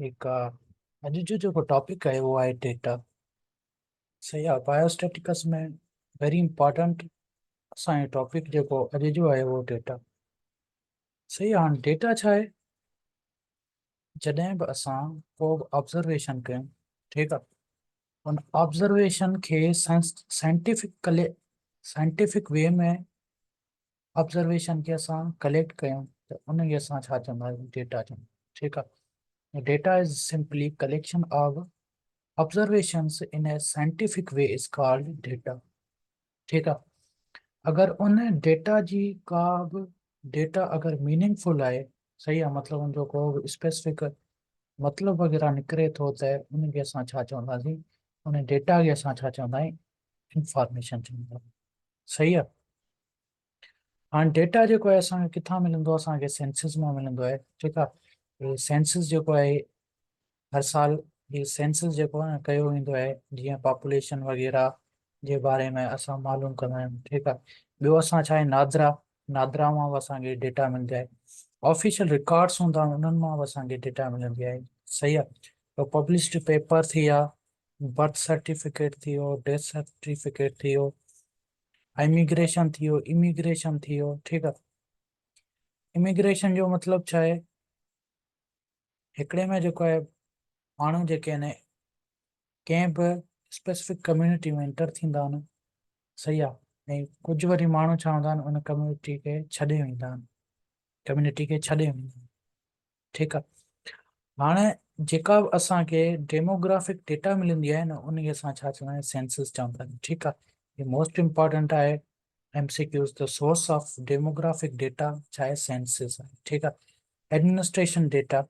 ठीक आहे। अॼु जो जेको टॉपिक आहे उहो आहे डेटा। सही आहे। बायोस्टेटिक्स में वेरी इंपॉर्टेंट असांजो टॉपिक जेको अॼु जो आहे उहो डेटा। सही आहे। हाणे डेटा छा आहे? जॾहिं बि असां को बि ऑब्ज़र्वेशन कयूं, ठीकु आहे, उन ऑब्ज़र्वेशन खे साइंटिफिक वे में ऑब्ज़र्वेशन खे असां कलेक्ट कयूं त उनखे असां छा चवंदा आहियूं? डेटा चवंदा आहियूं। ठीकु आहे। Data is simply collection of observations in a scientific way is called data। ठीक है। अगर उन डेटा जी का बि डेटा अगर मीनिंगफुल आहे, सही आहे, मतलब उनजो को स्पेसिफिक मतलब वग़ैरह निकिरे थो त उनखे असां छा चवंदासीं? उन डेटा खे असां छा चवंदा आहियूं? इंफॉर्मेशन चवंदा आहियूं। सही आहे। हाणे डेटा जेको आहे असांखे किथां मिलंदो आहे? असांखे सेंसिस मां मिलंदो आहे। ठीकु आहे। सेंसिस जेको आहे हर साल ये सेंसस जेको आहे न कयो वेंदो आहे, जीअं पॉपुलेशन वग़ैरह जे बारे में असां मालूम कंदा आहियूं। ठीकु आहे। ॿियो असां छा आहे, नादरा मां बि असांखे डेटा मिलंदी आहे। ऑफिशियल रिकॉर्ड्स हूंदा आहिनि उन्हनि मां बि असांखे डेटा मिलंदी आहे। सही आहे। त पब्लिश्ड पेपर थी विया, बर्थ सर्टिफिकेट थी वियो, डेथ सर्टिफिकेट थी वियो, इमिग्रेशन थी वियो। ठीकु आहे। इमिग्रेशन जो मतिलबु छा आहे? हिकिड़े में जेको आहे माण्हू जेके आहिनि कंहिं बि स्पेसिफिक कम्यूनिटी में एंटर थींदा आहिनि। सही आहे। ऐं कुझु वरी माण्हू छा हूंदा आहिनि, उन कम्यूनिटी खे छॾे वेंदा आहिनि, ठीकु आहे। हाणे जेका बि असांखे डेमोग्राफिक डेटा मिलंदी आहे न, उनखे असां छा चवंदा आहियूं? सेंसस चवंदा आहियूं। ठीकु आहे। ये मोस्ट इम्पॉर्टेंट आहे। MCQs the source of demographic data छा आहे? सेंसस आहे। ठीकु आहे। एडमिनिस्ट्रेशन डेटा,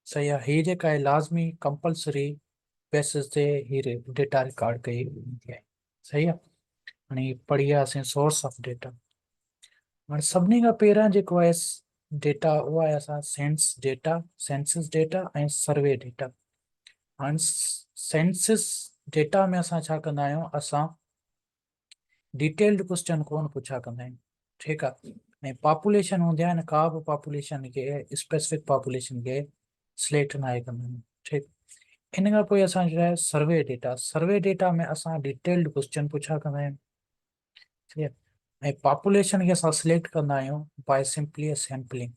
सही आहे, हीअ जेका आहे लाज़मी कंपलसरी बेसिस ते ही डेटा रिकॉर्ड कई वेंदी आहे। सही आहे। हाणे पढ़ी वियासीं सोर्स ऑफ डेटा। हाणे सभिनी खां पहिरियां जेको आहे डेटा उहो आहे असां सेंसस डेटा ऐं सर्वे डेटा। हाणे सेंसस डेटा में असां छा कंदा आहियूं? असां डिटेल्ड क्वेश्चन कोन पुछा कंदा आहियूं। ठीकु आहे। ऐं पॉपुलेशन हूंदी आहे न, का बि पॉपुलेशन खे, स्पेसिफिक पॉपुलेशन खे सिलेक्ट न आहे कंदा आहियूं। ठीकु। इन खां पोइ असां जो आहे सर्वे डेटा में असां डिटेल्ड क्वेश्चन पुछा कंदा आहियूं। सही आहे। ऐं पॉपुलेशन खे असां सिलेक्ट कंदा आहियूं बाय सिंपली सैम्पलिंग।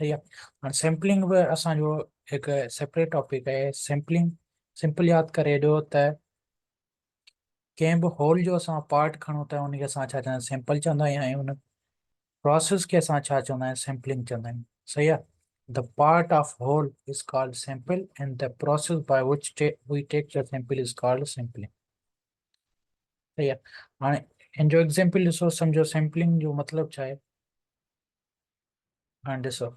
सही आहे। हाणे सैम्पलिंग बि असांजो हिकु सेपरेट टॉपिक आहे। सैम्पलिंग सिंपल यादि करे ॾियो त कंहिं बि होल जो असां पार्ट खणूं त उनखे असां छा चवंदा आहियूं? सैंपल चवंदा आहियूं। ऐं उन प्रोसेस खे असां छा चवंदा आहियूं? सैम्पलिंग चवंदा आहियूं। सही आहे। The part of whole is called sample and the process by which we take the sample is called sampling. सही आहे। हाणे हिन जो एग्जाम्पल ॾिसो, सम्झो सैम्पलिंग जो मतिलबु छा आहे? हाणे ॾिसो,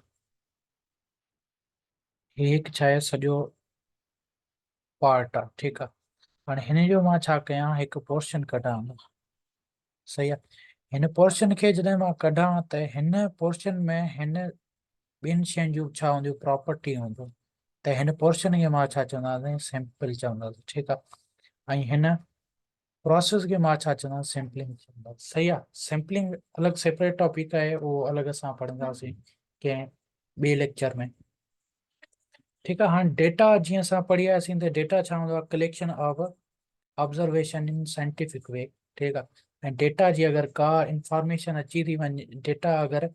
हीअ हिकु छा आहे, सॼो पार्ट आहे। ठीकु आहे। हाणे हिन जो मां छा कयां? हिकु पोर्शन कढां। सही आहे। हिन पोर्शन खे जॾहिं मां कढां त हिन पोर्शन में हिन ॿिनि शयुनि जूं छा हूंदियूं? प्रॉपर्टी हूंदियूं। त हिन पोर्शन खे मां छा चवंदासीं? सैंपल चवंदासीं। ठीकु आहे। ऐं हिन प्रोसेस खे मां छा चवंदासीं? सैम्पलिंग चवंदासीं। सही आहे। सैम्पलिंग अलॻि सेपरेट टॉपिक आहे, उहो अलॻि असां पढ़ंदासीं कंहिं ॿिए लेक्चर में। ठीकु आहे। हाणे डेटा जीअं असां पढ़ी आयासीं त डेटा छा हूंदो आहे? Collection of observation in scientific way. ठीकु आहे। ऐं डेटा जी अगरि का इंफॉर्मेशन अची थी वञे, डेटा अगरि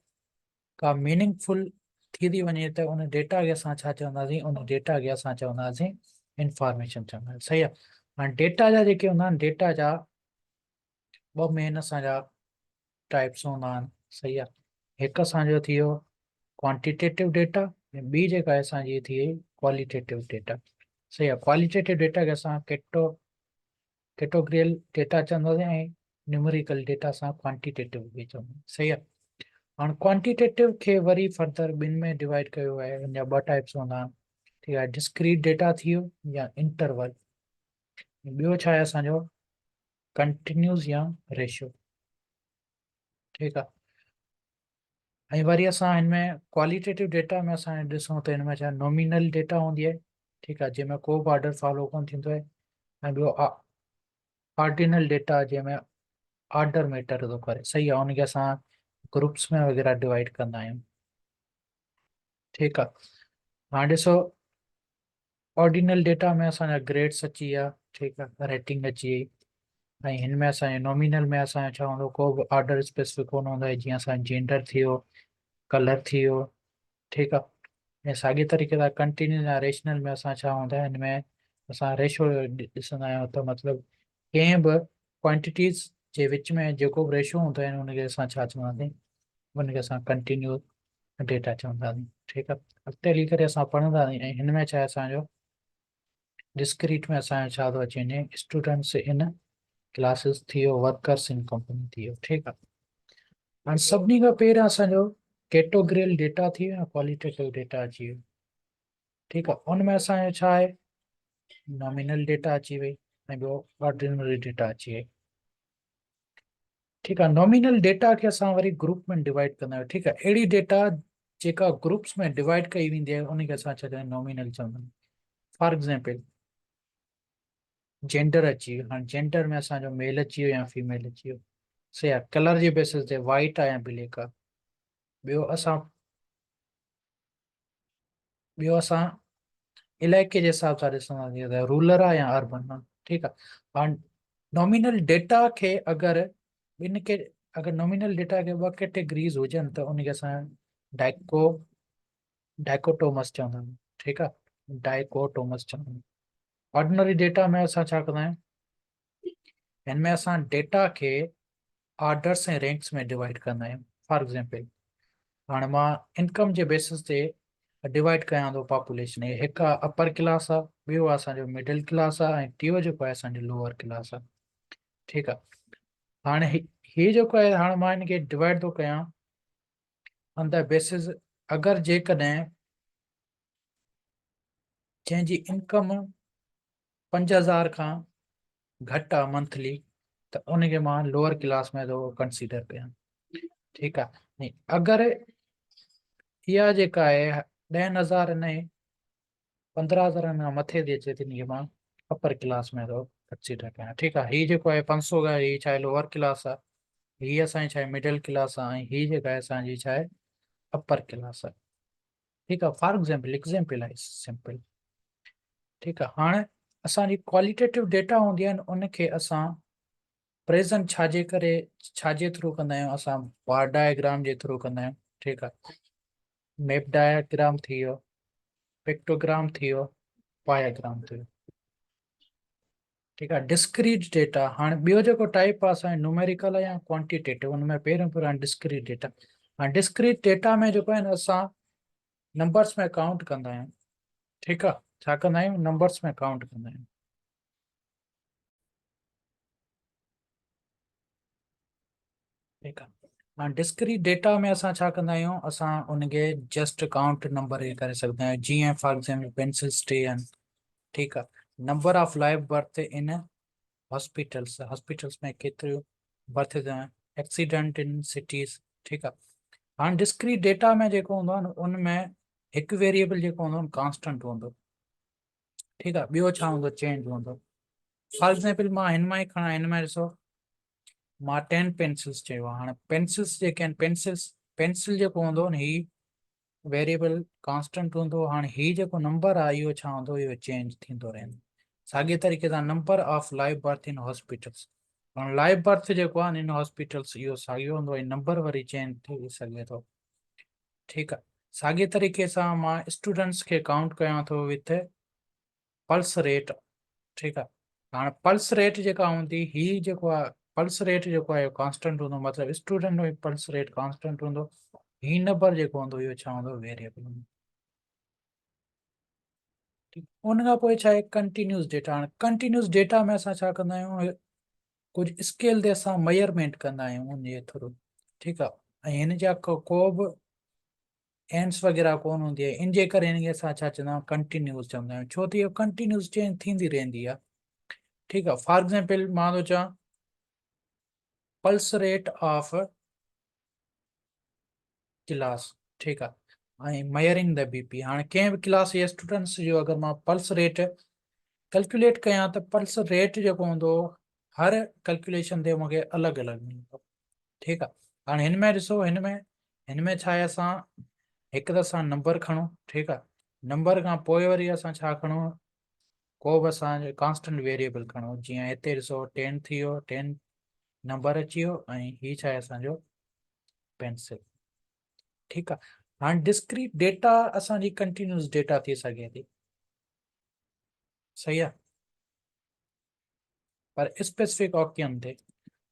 का मीनिंगफुल थी वञे त उन डेटा खे असां छा चवंदासीं? उन डेटा खे असां चवंदासीं इंफॉर्मेशन चवंदासीं। सही आहे। हाणे डेटा जा जेके हूंदा आहिनि, डेटा जा ॿ मेन असांजा टाइप्स हूंदा आहिनि। सही आहे। हिकु असांजो थी वियो क्वांटिटेटिव डेटा ऐं ॿी जेका आहे असांजी थी वई क्वालिटेटिव डेटा। सही आहे। क्वालिटेटिव डेटा खे असां कैटेगोरियल डेटा चवंदासीं ऐं न्यूमेरिकल डेटा असां क्वांटिटेटिव बि चवंदा। सही आहे। हाणे क्वांटिटेटिव खे वरी फर्दर ॿिनि में डिवाइड कयो आहे। हिन जा ॿ टाइप्स हूंदा आहिनि। ठीकु आहे। डिस्क्रीट डेटा थी वियो या इंटरवल। ॿियो छा आहे असांजो? कंटिन्यूस या रेशियो। ठीकु आहे। ऐं वरी असां हिन में क्वालिटेटिव डेटा में असां ॾिसूं त हिन में छा नॉमिनल डेटा हूंदी आहे। ठीकु आहे। जंहिंमें को बि ऑर्डर फॉलो कोन थींदो आहे। ऐं ॿियो ऑर्डिनल डेटा जंहिंमें ऑर्डर मैटर थो करे। सही आहे। उनखे असां ग्रुप्स में वग़ैरह डिवाइड कंदा आहियूं। ठीकु आहे। हाणे ॾिसो ऑर्डिनल डेटा में असांजा ग्रेड्स अची विया, ठीकु आहे, रेटिंग अची वई। ऐं हिन में असांजे नॉमिनल में असांजो छा हूंदो, को बि ऑर्डर स्पेसिफिक कोन हूंदो आहे, जीअं असांजो जेंडर थी वियो, कलर थी वियो, ठीकु आहे। ऐं साॻिए तरीक़े सां कंटिन्यू या रेशनल में असां छा हूंदा आहे, हिन में असां रेशो ॾिसंदा आहियूं, त मतिलबु कंहिं बि क्वांटिटीज़ जे विच में जेको बि रेशो हूंदो आहे हुनखे असां छा चवंदासीं, हुनखे असां कंटिन्यू डेटा चवंदासीं, ठीकु आहे। अॻिते हली करे असां पढ़ंदासीं। ऐं हिन में छा आहे असांजो डिस्क्रीट में असांजो छा थो अची वञे, स्टूडेंट्स इन क्लासिस थी वियो, वर्कर्स इन कंपनी थी वियो, ठीकु आहे। हाणे सभिनी खां पहिरियों असांजो कैटेगरियल डेटा थी वियो, क्वालिटेटिव डेटा अची वियो, ठीकु आहे। उनमें असांजो छा आहे, नॉमिनल डेटा अची वई ऐं ॿियो ऑर्डिनरी डेटा अची वई, ठीकु आहे। नॉमिनल डेटा खे असां वरी ग्रुप में डिवाइड कंदा आहियूं, ठीकु आहे। अहिड़ी डेटा जेका ग्रुप्स में डिवाइड कई वेंदी आहे उनखे असां छा चवंदा आहियूं, नॉमिनल चवंदा आहियूं। फॉर एग्जाम्पल जेंडर अची वियो, हाणे जेंडर में असांजो मेल अची वियो या फीमेल अची वियो, से आहे कलर जे बेसिस ते वाइट आहे या ब्लैक आहे। ॿियो असां इलाइक़े जे हिसाब सां ॾिसंदासीं त रूरल आहे या अर्बन आहे, ठीकु आहे। हाणे नॉमिनल डेटा खे अगरि ॿिनि खे अगरि नॉमिनल डेटा खे ॿ कैटेगरीज़ हुजनि त उनखे असां डाइको डाइकोटोमस चवंदा आहियूं, ठीकु आहे, डाइकोटोमस चवंदा आहियूं। ऑर्डिनरी डेटा में असां छा कंदा आहियूं, हिन में असां डेटा खे ऑर्डर्स ऐं रैंक्स में डिवाइड कंदा आहियूं। फॉर एग्जाम्पल हाणे मां इनकम जे बेसिस ते डिवाइड कयां थो पॉपुलेशन, हिकु आहे अपर क्लास आहे, ॿियो आहे असांजो मिडिल क्लास आहे, ऐं टियों जेको आहे असांजो लोअर क्लास आहे, ठीकु आहे। हाणे हीअ जेको आहे, हाणे मां हिनखे डिवाइड थो कयां ऑन द बेसिस, अगरि जेकॾहिं जंहिंजी इनकम 5,000 खां घटि आहे मंथली, त उनखे मां लोअर क्लास में थो कंसीडर कयां, ठीकु आहे। अगरि इहा जेका आहे 10,000 न 15,000 खां मथे थी अचे, त हिनखे मां अपर क्लास में थो कंसीडर कयां, ठीकु आहे। हीअ जेको आहे 500 आहे, हीअ छा आहे लोअर क्लास आहे, हीअ असांजी छा आहे मिडिल क्लास आहे, ऐं हीअ जेका आहे असांजी छा आहे अपर क्लास आहे, ठीकु आहे। फॉर एग्जाम्पल आहे सिंपल, ठीकु आहे। हाणे असांजी क्वालिटेटिव डेटा हूंदी आहिनि, उनखे असां प्रेज़ेंट छाजे थ्रू कंदा आहियूं, असां बार डायग्राम जे थ्रू कंदा आहियूं, ठीकु आहे। मैप डायग्राम थी वियो, पिक्टोग्राम थी वियो, पायाग्राम थी वियो, ठीकु आहे। डिस्क्रीट डेटा, हाणे ॿियो जेको टाइप आहे असांजो न्यूमेरिकल आहे या क्वांटिटेटिव, हुनमें पहिरियों डिस्क्रीट डेटा। हाणे डिस्क्रीट डेटा में जेको आहे न असां नंबर्स में काउंट कंदा आहियूं, ठीकु आहे। छा कंदा आहियूं, नंबर्स में काउंट कंदा आहियूं, ठीकु आहे। हाणे डिस्क्रीट डेटा में असां छा कंदा आहियूं, असां उनखे जस्ट काउंट नंबर करे सघंदा आहियूं, जीअं फॉर एग्जाम्पल पेंसिल्स टे आहिनि, ठीकु आहे। Number of live birth in hospitals में केतिरियूं बर्थ एक्सीडेंट इन सिटीज़, ठीकु आहे। हाणे डिस्क्रीट डेटा में जेको हूंदो आहे न, उनमें हिकु वेरिएबल जेको हूंदो आहे कॉन्स्टेंट हूंदो, ठीकु आहे। ॿियो छा हूंदो, चेंज हूंदो। फॉर एग्जाम्पल मां हिन मां ई खणा, हिन में ॾिसो मां 10 पेंसिल्स चयो आहे। हाणे पेंसिल्स जेके आहिनि, पेंसिल जेको हूंदो न, ही वेरिएबल कॉन्स्टेंट हूंदो। हाणे ही जेको नंबर आहे इहो छा हूंदो, इहो चेंज थींदो रहंदो। साॻिए तरीक़े सां number of live birth in hospitals, हाणे लाइव बर्थ जेको आहे इन हॉस्पिटल्स इहो साॻियो हूंदो, ऐं नंबर वरी चेंज थी सघे थो, ठीकु आहे। साॻिए तरीक़े सां मां स्टूडेंट्स खे काउंट कयां थो विथ पल्स रेट, ठीकु आहे। हाणे पल्स रेट जेका हूंदी, ही जेको आहे पल्स रेट जेको आहे कॉन्स्टेंट हूंदो, मतिलबु स्टूडेंट में पल्स रेट कॉन्स्टेंट हूंदो, ही नंबर जेको हूंदो इहो छा हूंदो, वेरिएबल हूंदो, ठीकु। उन खां पोइ छा आहे कंटिन्यूस डेटा। हाणे कंटिन्यूस डेटा में असां छा कंदा आहियूं, कुझु स्केल ते असां मेजरमेंट कंदा आहियूं उनजे थ्रू, ठीकु आहे। ऐं हिन जा को बि एंड्स वग़ैरह कोन हूंदी आहे, इन जे करे हिनखे असां छा चवंदा आहियूं, कंटिन्यूस चवंदा आहियूं, छो त इहो कंटिन्यूस चेंज थींदी रहंदी आहे, ठीकु आहे। फॉर एग्जाम्पल मां थो चवां पल्स रेट ऑफ क्लास, ठीकु आहे, ऐं मयरिंग द बीपी। हाणे कंहिं बि क्लास जे स्टूडेंट्स जो अगरि मां पल्स रेट कैलकुलेट कयां, त पल्स रेट जेको हूंदो हर कैलकुलेशन ते मूंखे अलॻि अलॻि मिलंदो, ठीकु आहे। हाणे हिन में ॾिसो, हिन में छा आहे, असां हिकु त असां नंबर खणूं, ठीकु आहे। नंबर खां पोइ वरी असां छा खणो, को बि असांजो कॉन्स्टेंट वेरिएबल खणो, जीअं हिते ॾिसो 10 थी वियो, 10 नंबर अची वियो, ऐं हीअ छा आहे असांजो पेंसिल। ठीकु आहे। हाणे डिस्क्रीट डेटा असांजी कंटिन्यूस डेटा थी सघे थी, सही आहे, पर स्पेसिफिक ऑक्यन ते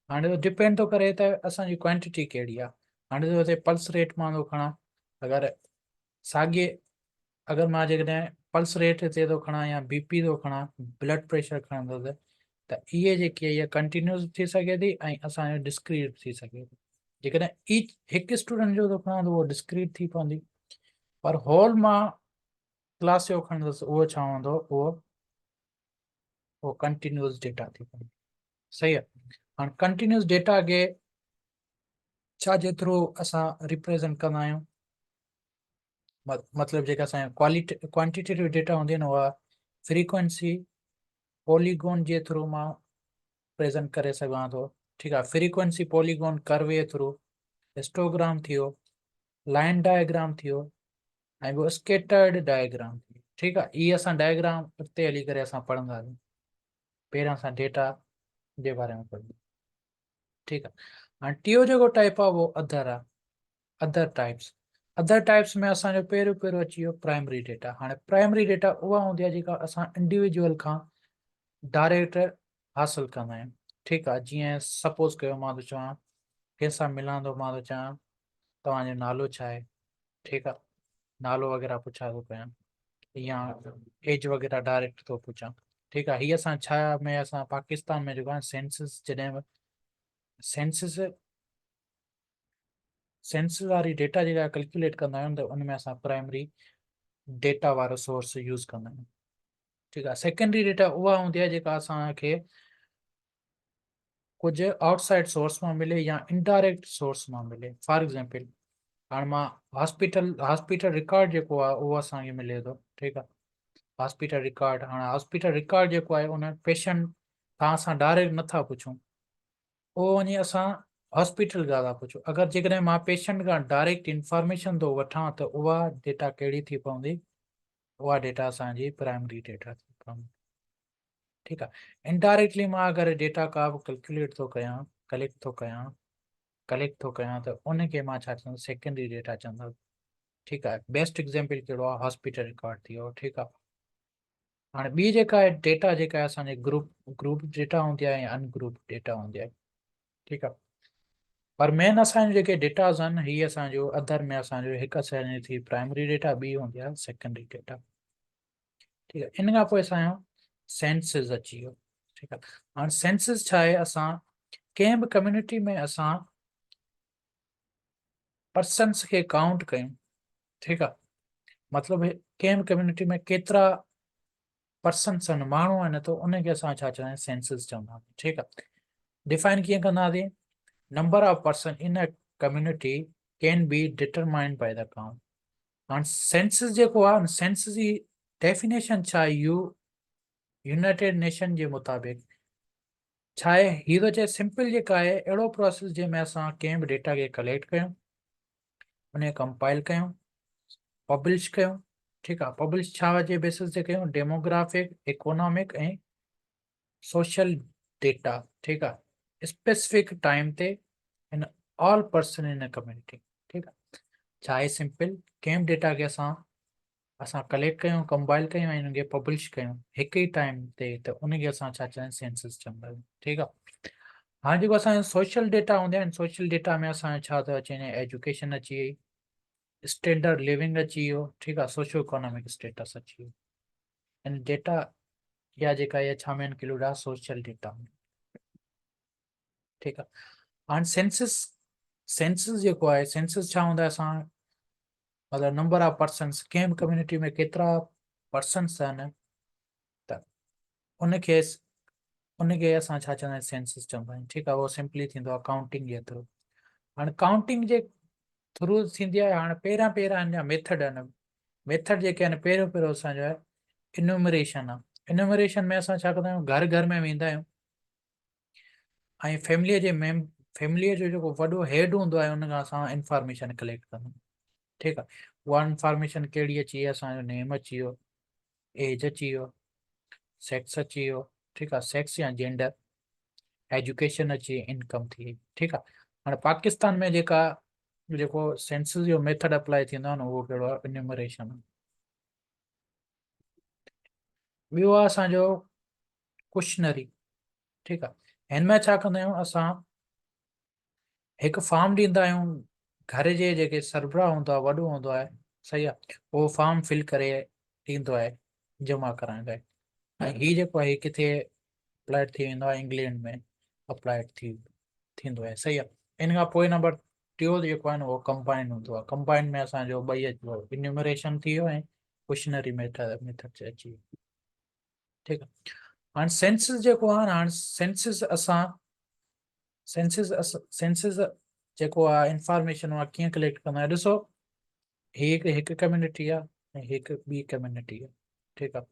हाणे डिपेंड थो करे त असांजी क्वांटिटी कहिड़ी आहे। हाणे जो हिते पल्स रेट मां थो खणा, अगरि साॻिए अगरि मां जेकॾहिं पल्स रेट हिते थो खणा या बीपी थो खणा, ब्लड प्रेशर खणंदुसि, त इहे जेकी आहे इहा कंटिन्यूस थी सघे थी ऐं असांजो डिस्क्रीट थी सघे थी। जेकॾहिं ईच हिकु स्टूडेंट जो थो खणा त उहो डिस्क्रीट थी पवंदी, पर होल मां क्लास जो खणंदुसि उहो छा हूंदो, उहो कंटिन्यूस डेटा थी पवंदी, सही आहे। हाणे कंटिन्यूस डेटा खे छा जे थ्रू असां रिप्रेज़ेंट कंदा आहियूं, मतिलबु जेका असांजा क्वांटिटेटिव डेटा हूंदी आहे न, उहा फ्रीक्वेंसी पॉलीगॉन जे थ्रू मां प्रेज़ेंट करे सघां थो। ठीकु आहे, फ्रीक्वेंसी पॉलीगॉन कर्व जे थ्रू, हिस्टोग्राम थी वियो, लाइन डायग्राम थी वियो, ऐं ॿियो स्केटर्ड डायग्राम थी वियो। ठीकु आहे, इहे असां डायग्राम उते हली करे असां पढ़ंदासीं, पहिरियां असां डेटा जे बारे में पढ़ूं। ठीकु आहे, हाणे टियों जेको टाइप आहे उहो अदर आहे, अदर टाइप्स में असांजो पहिरियों अची वियो प्राइमरी डेटा। हाणे प्राइमरी डेटा उहा हूंदी आहे जेका असां इंडिविजुअल खां डायरेक्ट हासिलु कंदा आहियूं। ठीकु आहे, जीअं सपोज़ कयो मां थो चवां कंहिंसां मिलां थो, मां थो चवां तव्हांजो नालो छा आहे, ठीकु आहे, नालो वग़ैरह पुछा थो कयां, या एज वग़ैरह डायरेक्ट थो पुछां। ठीकु आहे, हीअ असां छा में असां पाकिस्तान में जेको आहे सेंसिस, जॾहिं सेंसिस वारी डेटा जेका कैलकुलेट कंदा आहियूं त उनमें असां प्राइमरी डेटा वारो सोर्स यूज़ कंदा आहियूं। ठीकु आहे, सेकेंडरी डेटा उहा हूंदी आहे जेका असांखे कुझु आउटसाइड सोर्स मां मिले या इनडायरेक्ट सोर्स मां मिले। फॉर एग्जाम्पल, हाणे मां हॉस्पिटल रिकॉर्ड जेको आहे उहो असांखे मिले थो। ठीकु आहे, हॉस्पिटल रिकॉर्ड, हाणे हॉस्पिटल रिकॉर्ड जेको आहे उन पेशेंट खां असां डायरेक्ट नथा पुछूं, उहो वञी असां हॉस्पिटल खां था पुछूं। अगरि जेकॾहिं मां पेशेंट खां डायरेक्ट इंफॉर्मेशन थो वठां त उहा डेटा कहिड़ी थी पवंदी, उहा डेटा असांजी प्राइमरी डेटा थी पवंदी। ठीकु आहे, इनडायरेक्टली मां अगरि डेटा का बि कैलकुलेट थो कयां, कलेक्ट थो कयां त उनखे मां छा चवंदुसि, सेकेंडरी डेटा चवंदुसि। ठीकु आहे, बेस्ट एग्जाम्पल कहिड़ो आहे, हॉस्पिटल रिकॉर्ड थी वियो। ठीकु आहे, हाणे ॿी जेका आहे डेटा जेका आहे असांजे ग्रुप डेटा हूंदी आहे या अनग्रुप डेटा हूंदी आहे। ठीकु आहे, पर मेन असांजो जेके डेटाज़ आहिनि हीअ असांजो अदर में असांजो हिकु असांजी थी प्राइमरी डेटा, ॿी हूंदी आहे सेकेंडरी डेटा। ठीकु आहे, इन खां पोइ असांजो सेंसिस अची वियो। ठीकु आहे, हाणे सेंसिस छा आहे, असां कंहिं बि कम्यूनिटी में असां पर्सन्स खे काउंट कयूं। ठीकु आहे, मतिलबु कंहिं बि कम्यूनिटी में केतिरा पर्सन्स आहिनि, माण्हू आहिनि, त उनखे असां छा चवंदा आहियूं, सेंसिस चवंदा आहियूं। ठीकु आहे, डिफाइन कीअं कंदासीं, number of person in a community can be determined by the count. हाणे सेंसिस जेको आहे, सेंसिस जी डेफिनेशन छा आहे, यूनाइटेड नेशन जे मुताबिक़ छा आहे, हीअ थो चए सिंपल जेका आहे, अहिड़ो प्रोसेस जंहिंमें असां कंहिं बि डेटा खे कलेक्ट कयूं, उनखे कंपाइल कयूं, पब्लिश कयूं। ठीकु आहे, पब्लिश छा जे बेसिस ते कयूं, डेमोग्राफिक, इकोनॉमिक ऐं सोशल डेटा। ठीकु आहे, स्पेसिफिक टाइम ते in all person in community. ठीकु आहे, छा आहे सिंपल, कंहिं बि डेटा खे असां कलेक्ट कयूं, कंपाइल कयूं ऐं हुनखे पब्लिश कयूं हिकु ई टाइम ते, त उनखे असां छा चवंदा आहियूं, सेंसिस चवंदा आहियूं। ठीकु आहे, हाणे जेको असांजो सोशल डेटा हूंदा आहिनि, सोशल डेटा में असांजो छा थो अचे, एजुकेशन अची वई, स्टैंडर्ड लिविंग अची वियो। ठीकु आहे, सोशो इकोनॉमिक स्टेटस अची वियो। इन डेटा या जेका इहा छा में इंक्लूड आहे, सोशल डेटा में। ठीकु आहे, हाणे सेंसिस जेको आहे, सेंसिस छा हूंदा आहे, असां मतिलबु नंबर ऑफ पर्सन्स, कंहिं बि कम्यूनिटी में केतिरा पर्सन्स आहिनि, त उनखे असां छा चवंदा आहियूं, सेंसिस चवंदा आहियूं। ठीकु आहे, उहो सिंपली थींदो आहे काउंटिंग जे थ्रू। हाणे काउंटिंग जे थ्रू थींदी आहे, हाणे पहिरियां अञा मेथड आहिनि, मेथड जेके आहिनि, पहिरियों असांजो आहे इन्यूमरेशन आहे। इन्यूमरेशन में असां छा कंदा आहियूं, घर घर में वेंदा आहियूं ऐं फैमिलीअ जो जेको वॾो हेड हूंदो आहे उन खां असां इंफॉर्मेशन कलेक्ट कंदा आहियूं। ठीकु आहे। उहा इंफॉर्मेशन कहिड़ी अची वई, असांजो नेम अची वियो, एज अची वियो, सेक्स अची वियो, ठीकु आहे, सेक्स या जेंडर, एजुकेशन अची, इनकम थी वई, ठीकु आहे। हाणे पाकिस्तान में जेको सेंसस जो मेथड अप्लाई थींदो आहे न, उहो कहिड़ो आहे, इन्यूमरेशन। ॿियो आहे असांजो क्वेश्चनरी, ठीकु आहे। हिन में छा कंदा आहियूं असां, हिकु फॉर्म ॾींदा आहियूं, घर जे जेके सरबराह हूंदो आहे, वॾो हूंदो आहे, सही आहे, उहो फॉर्म फिल करे ॾींदो आहे जमा कराइण लाइ। ऐं हीअ जेको आहे किथे अप्लाइड थी वेंदो आहे, इंग्लैंड में अप्लाइड थींदो आहे, सही आहे। इन खां पोइ नंबर टियों जेको आहे न, उहो कंबाइन हूंदो आहे। कंबाइन में असांजो ॿई अची वियो, इन्यूमरेशन थी वियो ऐं क्वेश्चनरी मेथड अची वियो, ठीकु आहे। हाणे सेंसस जेको आहे न, हाणे सेंसस जेको आहे इंफॉर्मेशन आहे कीअं कलेक्ट कंदा आहियूं, ॾिसो, हिकु कम्युनिटी आहे ऐं हिकु ॿी कम्युनिटी आहे, ठीकु आहे।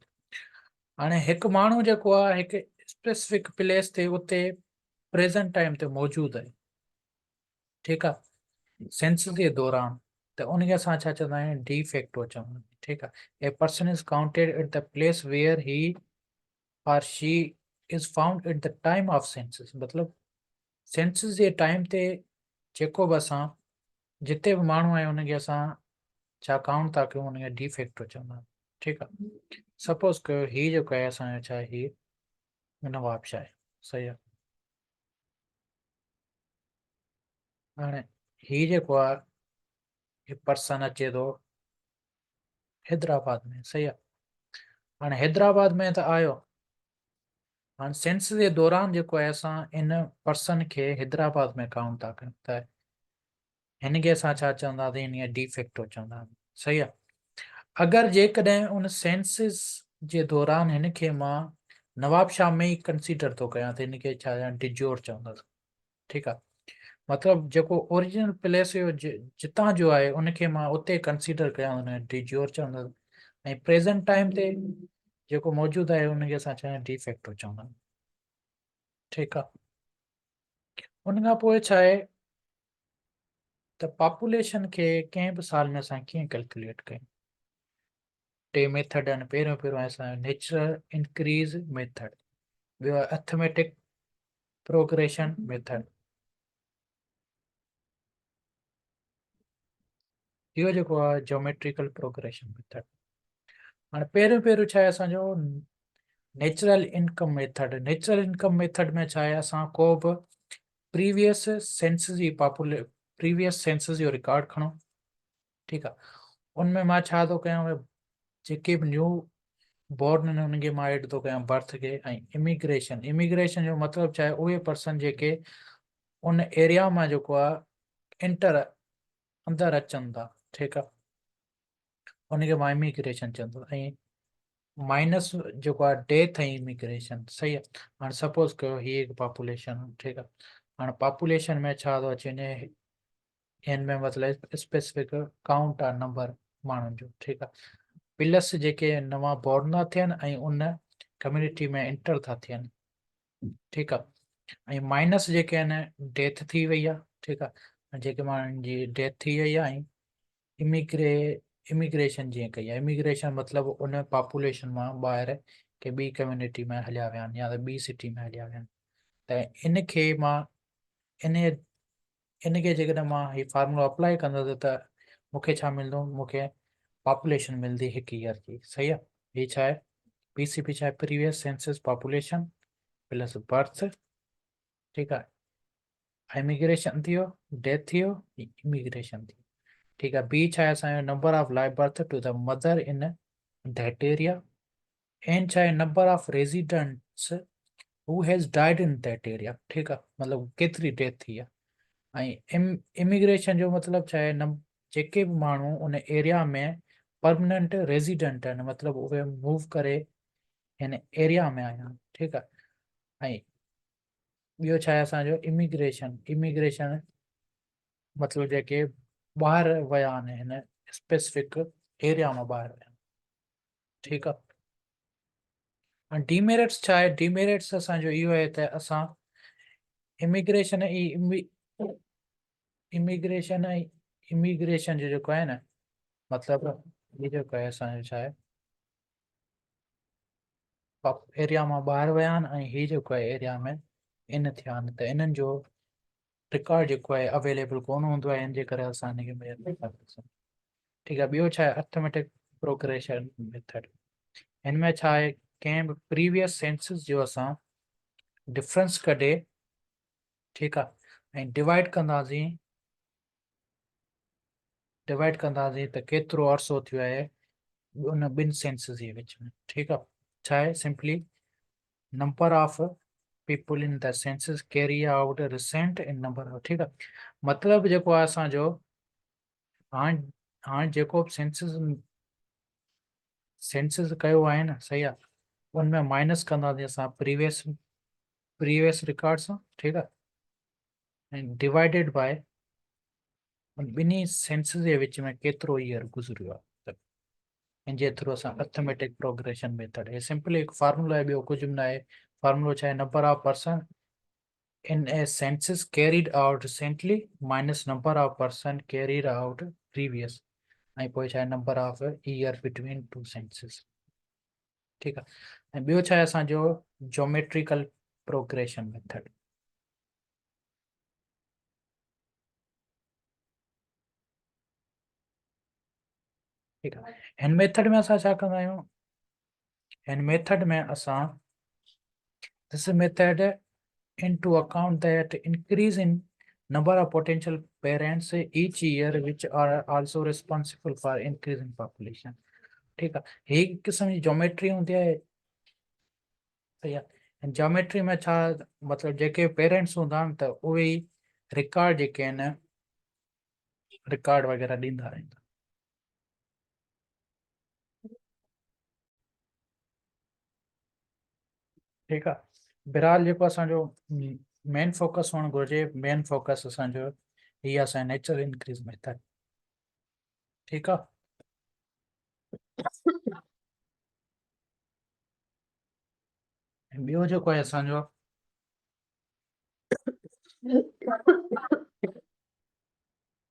हाणे हिकु माण्हू जेको आहे हिकु स्पेसिफिक प्लेस ते उते प्रेज़ेंट टाइम ते मौजूदु आहे, ठीकु आहे, सेंसस जे दौरान, त उनखे असां छा चवंदा आहियूं, डी फैक्टो चवंदा आहियूं, ठीकु आहे। A person is counted at the place where he or she is found at the time of census. मतिलबु सेंसस जे टाइम ते जेको बि असां, जिते बि माण्हू आहे उनखे असां छा काउंट था कयूं, उनखे डी फैक्टो चवंदा आहियूं, ठीकु आहे। सपोज़ कयो हीअ जेको आहे असांजो छा आहे, हीअ नवाब शाह आहे, सही आहे। हाणे हीअ जेको आहे, हीअ पर्सन अचे थो हैदराबाद में, सही आहे। हाणे हैदराबाद में त आयो, हाणे सेंसस जे दौरान जेको आहे असां इन पर्सन खे हैदराबाद में काउंट था कयूं, त हिनखे असां छा चवंदासीं, हिन डी फैक्टो चवंदासीं, सही आहे। अगरि जेकॾहिं उन सेंसस जे दौरान हिनखे मां नवाब शाह में ई कंसीडर थो कयां, त हिनखे छा डिजोर चवंदासीं, ठीकु आहे। मतिलबु जेको ओरिजिनल प्लेस जो जितां जो आहे उनखे मां उते कंसीडर कयां, हुन डिजोर चवंदासीं। ऐं प्रेज़ेंट टाइम ते जेको मौजूदु आहे उनखे असां छा डी फैक्टो चवंदा आहियूं, ठीकु आहे। उन खां पोइ छा आहे त पॉपुलेशन खे कंहिं बि साल में असां कीअं कैलकुलेट कयूं, टे मेथड आहिनि। पहिरियों आहे असांजो नेचुरल इंक्रीज़ मेथड, ॿियो आहे अथमेटिक प्रोग्रेशन मेथड, इहो जेको आहे ज्योमेट्रिकल प्रोग्रेशन मेथड। हाणे पहिरियों छा आहे असांजो natural income method. Natural income method में छा आहे, असां को बि प्रीवियस सेंसस जो रिकॉर्ड खणो, ठीकु आहे। उनमें मां छा थो कयां, जेके बि न्यू बॉर्न आहिनि उनखे मां एड थो कयां, बर्थ खे। ऐं इमिग्रेशन जो मतिलबु छा आहे, उहे पर्सन जेके उन एरिया मां जेको आहे अंदरि अचनि था, ठीकु आहे, उनखे मां इमिग्रेशन चवंदो। ऐं माइनस जेको आहे डेथ ऐं इमिग्रेशन, सही आहे। हाणे सपोज़ कयो हीअ हिकु पॉपुलेशन, ठीकु आहे। हाणे पॉपुलेशन में छा थो अची वञे, हिन में मतिलबु स्पेसिफिक काउंट आहे नंबर माण्हुनि जो, ठीकु आहे। प्लस जेके नवां बॉर्न था थियनि ऐं उन कम्यूनिटी में एंटर था थियनि, ठीकु आहे। ऐं माइनस जेके आहिनि डेथ थी वई आहे, ठीकु आहे, जेके माण्हुनि जी डेथ थी वई आहे। ऐं इमिग्रेशन जीअं कई आहे, इमिग्रेशन मतिलबु उन पॉपुलेशन मां ॿाहिरि के ॿी कम्यूनिटी में हलिया विया आहिनि या त ॿी सिटी में हलिया विया आहिनि। त इनखे मां इनखे जेकॾहिं मां हीअ फार्मूला अप्लाई कंदुसि त मूंखे छा मिलंदो, मूंखे पॉपुलेशन मिलंदी हिकु ईयर जी, सही आहे। हीअ छा आहे, PCP छा आहे, previous census population plus berth, ठीकु आहे, इमिग्रेशन थी वियो, डेथ थी वियो, इमिग्रेशन थी वियो, ठीकु आहे। बी छा आहे असांजो, number of live birth to the mother in that area. एन छा आहे, number of residents who has died in that area, ठीकु आहे, मतिलबु केतिरी डेथ थी आहे। ऐं इमिग्रेशन जो मतिलबु छा आहे, जेके बि माण्हू उन एरिया में परमनेंट रेजिडेंट आहिनि, मतिलबु उहे मूव करे हिन एरिया में आया आहिनि, ठीकु आहे। ऐं ॿियो छा आहे असांजो इमिग्रेशन मतिलबु जेके ॿाहिरि विया आहिनि, हिन स्पेसिफिक एरिया मां ॿाहिरि विया आहिनि, ठीकु आहे। ऐं डीमेरिट्स छा आहे, डीमेरिट्स असांजो इहो आहे त असां इमिग्रेशन जो जेको आहे न, मतिलबु ये जेको आहे असांजो छा आहे, एरिया मां ॿाहिरि विया आहिनि ऐं हीअ जेको आहे एरिया में इन थिया आहिनि, त इन्हनि जो रिकॉर्ड जेको आहे अवेलेबल कोन हूंदो आहे, इन जे करे असां हिनखे मेजर न था करे सघूं। ठीकु आहे। ॿियो छा आहे अर्थमेटिक प्रोग्रेशन मेथड। हिन में छा आहे, कंहिं बि प्रीवियस सेंसिस जो असां डिफरेंस कढे, ठीकु आहे, ऐं डिवाइड कंदासीं त केतिरो अर्सो थियो आहे उन ॿिनि सेंसिस जे विच में। ठीकु आहे। छा आहे, simply number of people in the census carry out recent in number of. ठीकु आहे। मतिलबु जेको आहे असांजो हाणे हाणे जेको बि सेंसिस कयो आहे न, सही आहे, उनमें माइनस कंदासीं असां प्रीवियस रिकॉर्ड सां। ठीकु आहे। ऐं डिवाइडेड बाय ॿिन्ही सेंसिस जे विच में केतिरो ईयर गुज़रियो आहे, त इन जे थ्रू असां अर्थमेटिक प्रोग्रेशन मेथड, हे सिंपली हिकु फार्मूला आहे, ॿियो कुझु बि न आहे। फार्मूलो छा आहे, number of person in a census carried out recently minus number of person carried out previous, ऐं पोइ छा आहे number of year between two census. ठीकु आहे। ऐं ॿियो छा आहे असांजो ज्योमेट्रिकल प्रोग्रेशन मेथड। ठीकु आहे। हिन मेथड में असां छा कंदा आहियूं, हिन मेथड में असां this method into account that increase in number of potential parents each year which are also responsible for increase in population। ठीक है। हे किस्म जी ज्योमेट्री हूंदी आहे। सही आहे। ज्योमेट्री में छा मतिलबु जेके पेरेंट्स हूंदा आहिनि त उहे ई रिकॉर्ड जेके आहिनि रिकॉर्ड वग़ैरह ॾींदा रहंदा। ठीकु आहे। बहरहाल जेको असांजो मेन फोकस हुअणु घुरिजे, मेन फोकस असांजो हीअ असांजो नेचुरल इंक्रीज मेथड। ठीकु आहे। ॿियो जेको आहे असांजो